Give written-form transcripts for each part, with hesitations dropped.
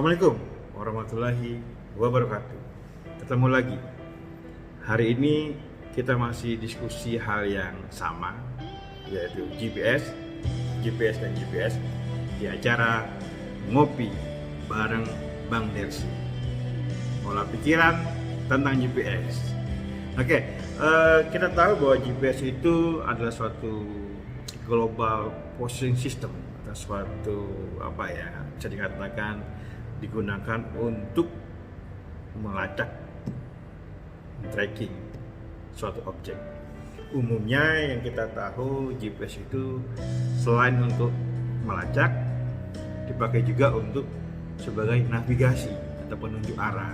Assalamualaikum warahmatullahi wabarakatuh. Ketemu lagi. Hari ini kita masih diskusi hal yang sama, yaitu GPS dan GPS di acara Ngopi bareng Bang Dersi. Pola pikiran tentang GPS. Kita tahu bahwa GPS itu adalah suatu global positioning system atau suatu bisa dikatakan digunakan untuk melacak, tracking suatu objek. Umumnya yang kita tahu GPS itu selain untuk melacak, dipakai juga untuk sebagai navigasi atau penunjuk arah.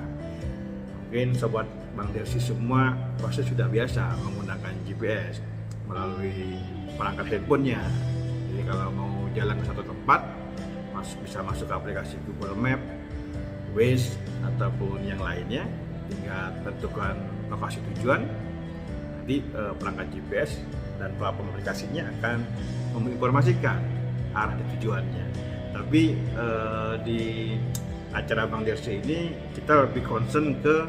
Mungkin sobat Bang Dersi semua pasti sudah biasa menggunakan GPS melalui perangkat handphonenya. Jadi kalau mau jalan ke satu tempat, bisa masuk ke aplikasi Google Map, Waze ataupun yang lainnya, tinggal tentukan lokasi tujuan. Nanti perangkat GPS dan platform aplikasinya akan menginformasikan arah tujuannya. Tapi di acara Bang Dersi ini kita lebih concern ke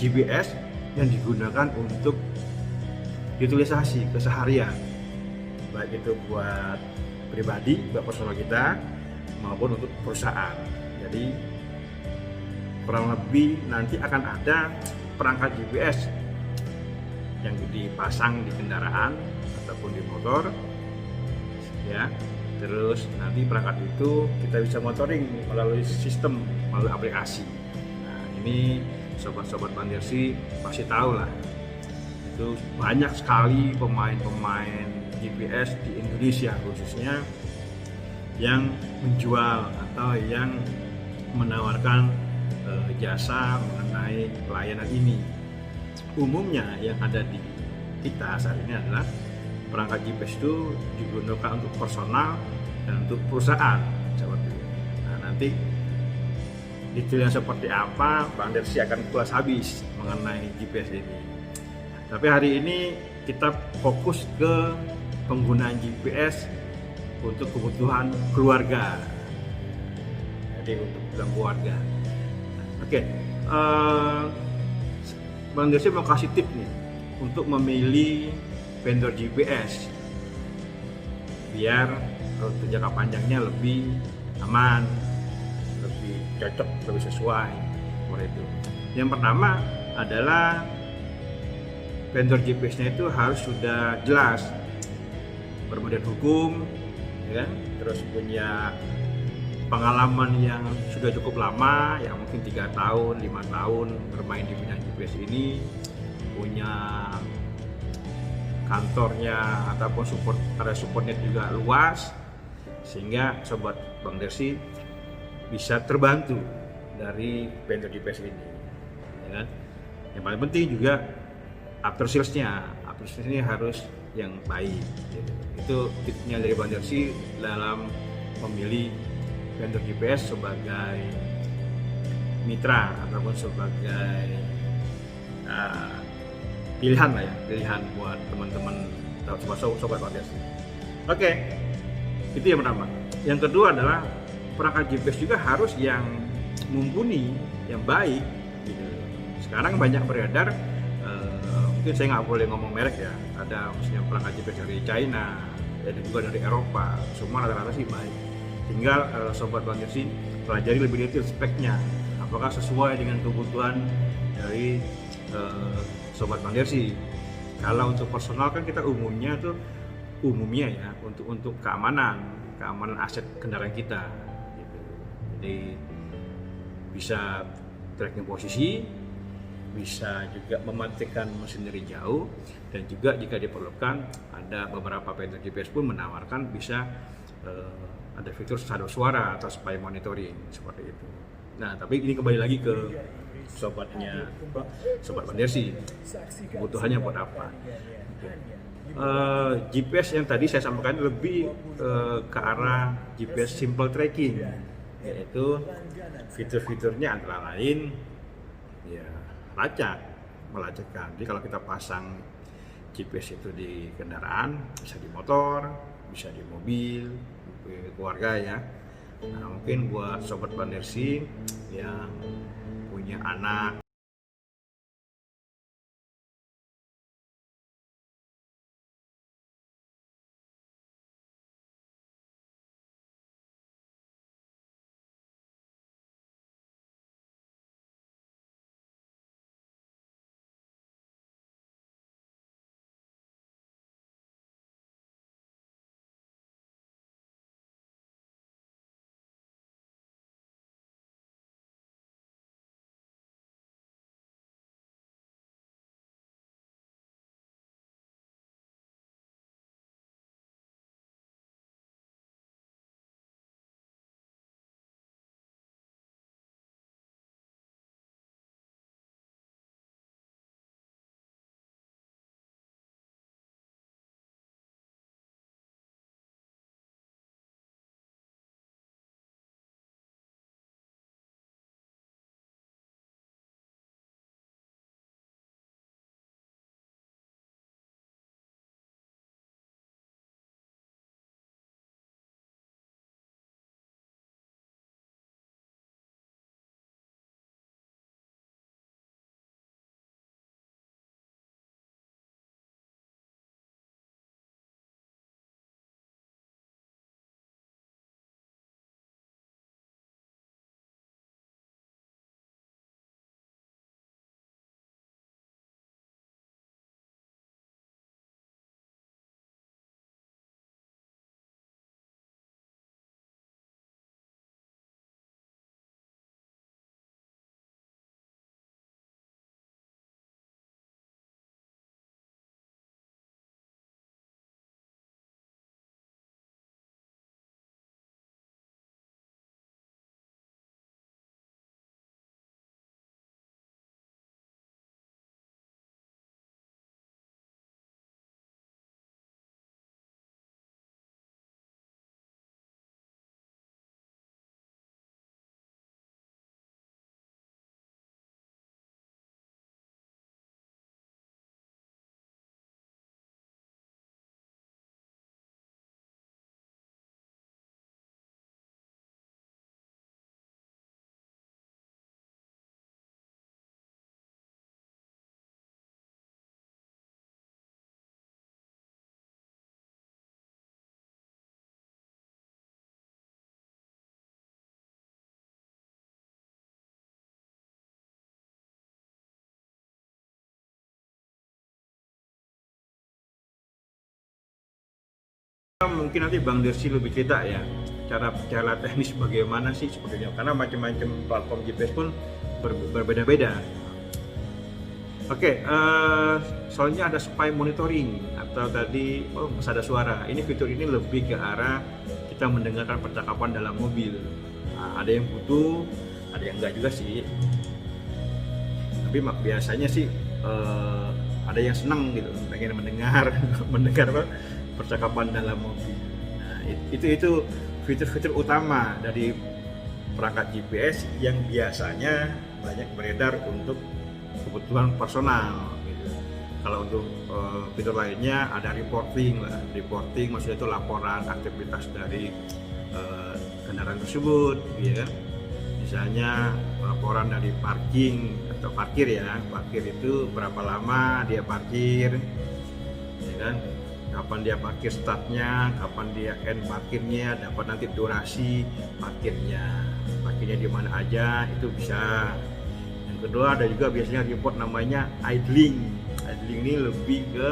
GPS yang digunakan untuk utilisasi keseharian, baik itu buat pribadi, buat personal kita, maupun untuk perusahaan. Jadi kurang lebih nanti akan ada perangkat GPS yang dipasang di kendaraan ataupun di motor, ya. Terus nanti perangkat itu kita bisa monitoring melalui sistem, melalui aplikasi. Nah, ini sobat-sobat Bang Dersi pasti tahu lah. Itu banyak sekali pemain-pemain GPS di Indonesia khususnya yang menjual atau yang menawarkan jasa mengenai pelayanan ini. Umumnya yang ada di kita saat ini adalah perangkat GPS itu digunakan untuk personal dan untuk perusahaan seperti itu. Nah, nanti detailnya seperti apa Bang Dersi akan kulas habis mengenai GPS ini. Tapi hari ini kita fokus ke penggunaan GPS untuk kebutuhan keluarga. Jadi untuk kebutuhan keluarga. Bang Dersi mau kasih tip nih untuk memilih vendor GPS biar untuk jangka panjangnya lebih aman, lebih cocok, lebih sesuai seperti itu. Yang pertama adalah vendor GPS-nya itu harus sudah jelas, berbadan hukum, ya, terus punya pengalaman yang sudah cukup lama, yang mungkin 3 tahun, 5 tahun bermain di bidang GPS ini, punya kantornya ataupun area supportnya juga luas, sehingga sobat Bang Dersi bisa terbantu dari vendor GPS ini, ya kan? Yang paling penting juga after sales-nya harus yang baik, gitu. Itu tipsnya dari Bang Dersi dalam memilih vendor GPS sebagai mitra ataupun sebagai pilihan buat teman-teman sobat Bang Dersi. Itu yang pertama. Yang kedua adalah perangkat GPS juga harus yang mumpuni, yang baik, gitu. Sekarang banyak beredar, mungkin saya nggak boleh ngomong merek ya, ada misalnya perangkat GPS dari China, ada juga dari Eropa, semua rata-rata sih baik. Tinggal sobat Bang Dersi pelajari lebih detail speknya, apakah sesuai dengan kebutuhan dari sobat Bang Dersi. Kalau untuk personal kan kita umumnya ya untuk keamanan aset kendaraan kita, gitu. Jadi bisa tracking posisi, bisa juga mematikan mesin dari jauh, dan juga jika diperlukan ada beberapa vendor GPS pun menawarkan bisa ada fitur shadow suara atau spy monitoring seperti itu. Nah, tapi ini kembali lagi ke sobat Bang Dersi, kebutuhannya buat apa. GPS yang tadi saya sampaikan lebih ke arah GPS simple tracking, yaitu fitur-fiturnya antara lain ya melacakkan. Jadi kalau kita pasang GPS itu di kendaraan, bisa di motor, bisa di mobil, keluarga ya, Nah, mungkin buat sobat Bandersi yang punya anak mungkin nanti Bang Dersi lebih cerita ya cara teknis bagaimana sih sebetulnya, karena macam-macam platform GPS pun berbeda-beda. Oke, soalnya ada spy monitoring atau tadi ada suara. Ini fitur ini lebih ke arah kita mendengarkan percakapan dalam mobil. Nah, ada yang butuh, ada yang enggak juga sih. Tapi biasanya sih ada yang senang gitu, pengen mendengar percakapan dalam mobil. Nah, itu fitur-fitur utama dari perangkat GPS yang biasanya banyak beredar untuk kebutuhan personal gitu. Kalau untuk fitur lainnya ada reporting maksudnya itu laporan aktivitas dari kendaraan tersebut ya. Misalnya laporan dari parking atau parkir itu berapa lama dia parkir ya kan, kapan dia parkir startnya, kapan dia end parkirnya, dapat nanti durasi parkirnya di mana aja itu bisa. Kedua ada juga biasanya report namanya idling ini lebih ke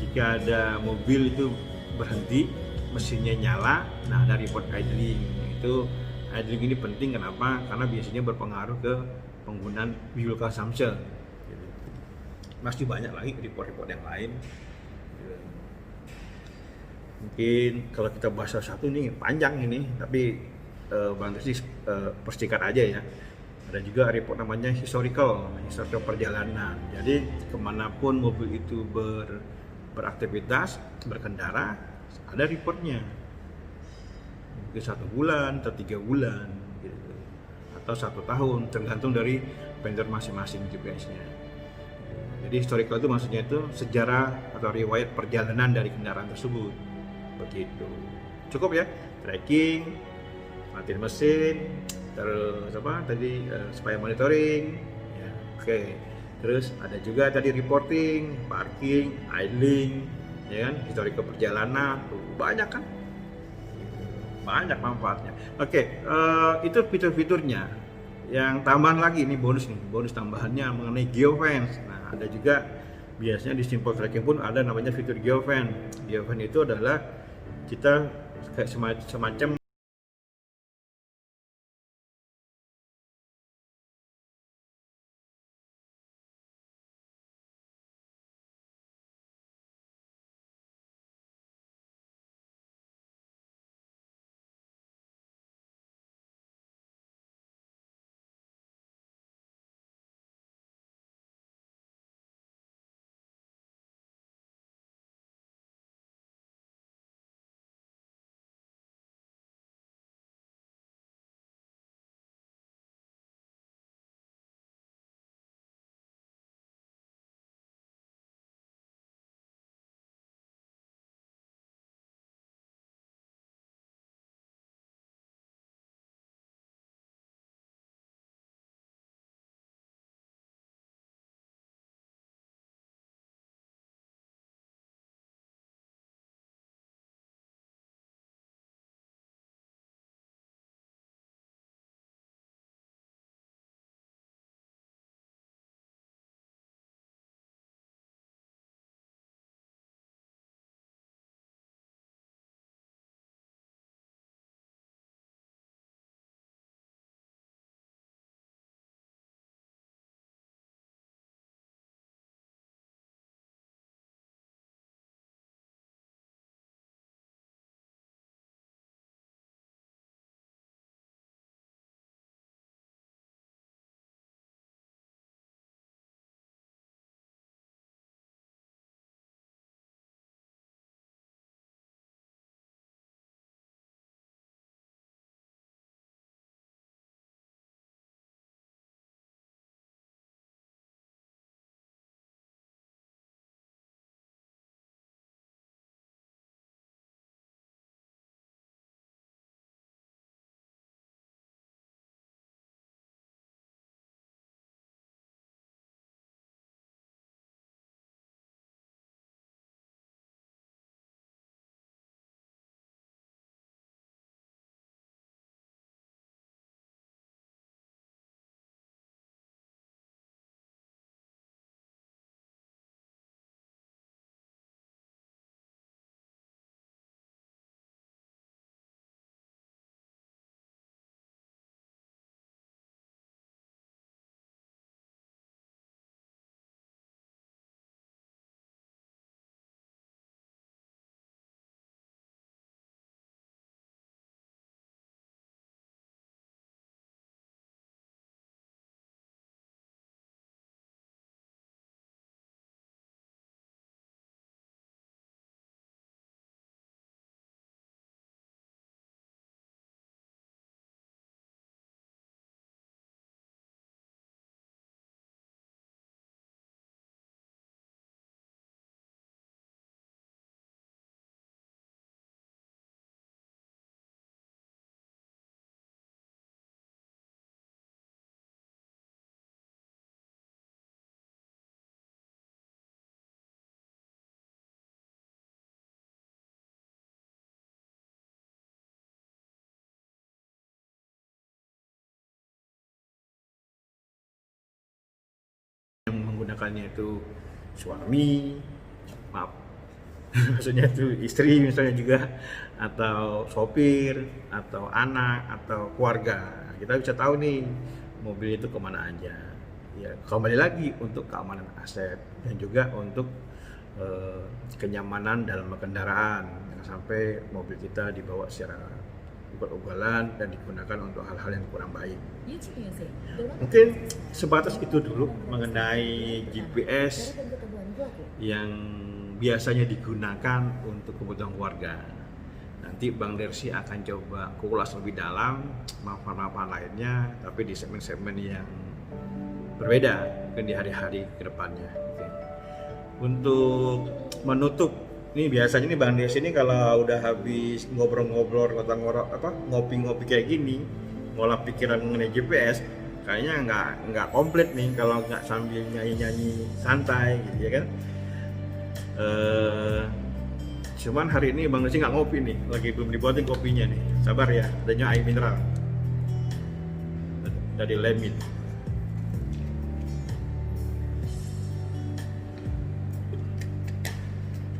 jika ada mobil itu berhenti mesinnya nyala, nah ada report idling. Idling ini penting kenapa? Karena biasanya berpengaruh ke penggunaan fuel consumption. Masih banyak lagi report-report yang lain. Mungkin kalau kita bahas satu ini panjang ini, tapi Bang Dersi persingkat aja ya. Ada juga report namanya historical perjalanan. Jadi kemanapun mobil itu beraktivitas, berkendara, ada reportnya. Mungkin 1 bulan atau 3 bulan, gitu. Atau 1 tahun, tergantung dari vendor masing-masing GPS-nya. Jadi historical itu maksudnya itu sejarah atau riwayat perjalanan dari kendaraan tersebut. Begitu. Cukup ya, tracking, matiin mesin, terus apa tadi supaya monitoring, ya, oke. Terus ada juga tadi reporting, parking, idling, ya kan, historical perjalanan, banyak kan, banyak manfaatnya. Oke, itu fitur-fiturnya. Yang tambahan lagi ini bonus nih, bonus tambahannya mengenai geofence. Nah, ada juga biasanya di simple tracking pun ada namanya fitur geofence. Geofence itu adalah kita kayak semacam yang menggunakannya itu suami, maaf, maksudnya itu istri misalnya juga, atau sopir, atau anak, atau keluarga. Kita bisa tahu nih mobil itu kemana aja. Ya kembali lagi untuk keamanan aset dan juga untuk kenyamanan dalam kendaraan. Jangan sampai mobil kita dibawa secara ugal-ugalan dan digunakan untuk hal-hal yang kurang baik. Mungkin sebatas itu dulu mengenai GPS yang biasanya digunakan untuk kebutuhan keluarga. Nanti Bang Dersi akan coba kulas lebih dalam manfaat-manfaat lainnya, tapi di segmen-segmen yang berbeda mungkin di hari-hari ke depannya. Untuk menutup Ini biasanya nih Bang Des ini kalau udah habis ngobrol-ngobrol, ngopi-ngopi kayak gini, ngolah pikiran mengenai GPS, kayaknya nggak komplit nih kalau nggak sambil nyanyi-nyanyi santai gitu ya kan. Cuman hari ini Bang Des nggak ngopi nih, lagi belum dibuatin kopinya nih. Sabar ya, adanya air mineral dari Lemin.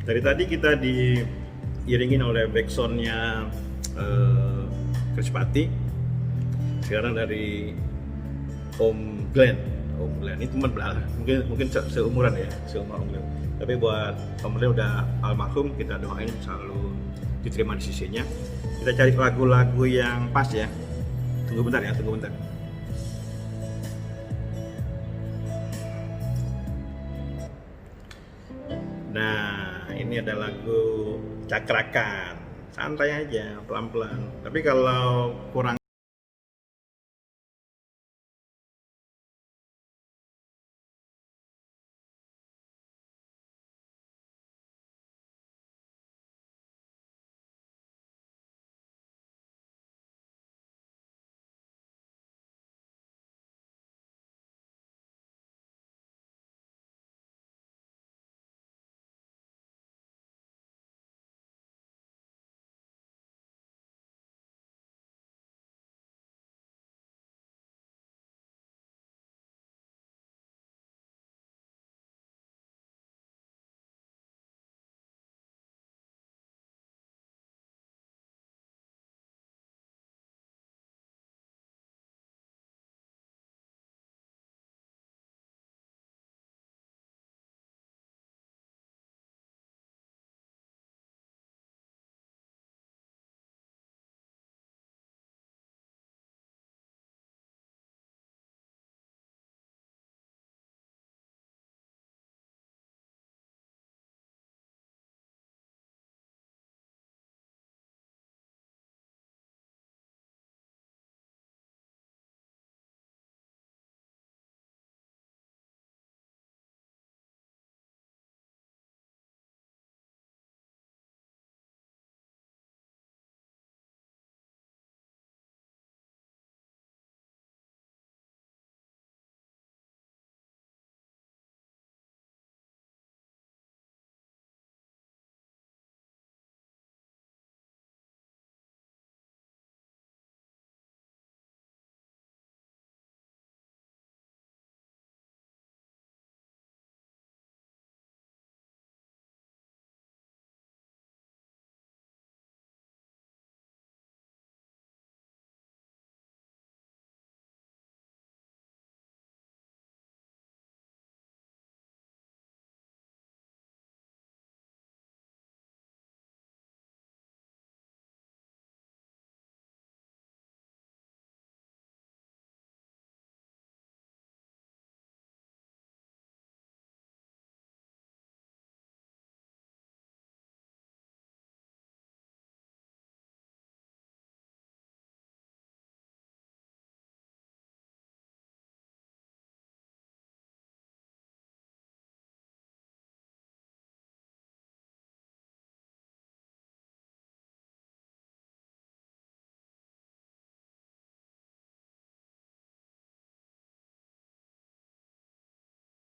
Dari tadi kita diiringin oleh backsoundnya Krispati. Sekarang dari Om Glenn ini teman belalang, mungkin seumuran ya, seumur Om Glenn. Tapi buat Om Glenn udah almarhum, kita doain selalu diterima di sisinya. Kita cari lagu-lagu yang pas ya. Tunggu bentar. Nah, ini ada lagu Cakrakan, santai aja, pelan-pelan. Tapi kalau kurang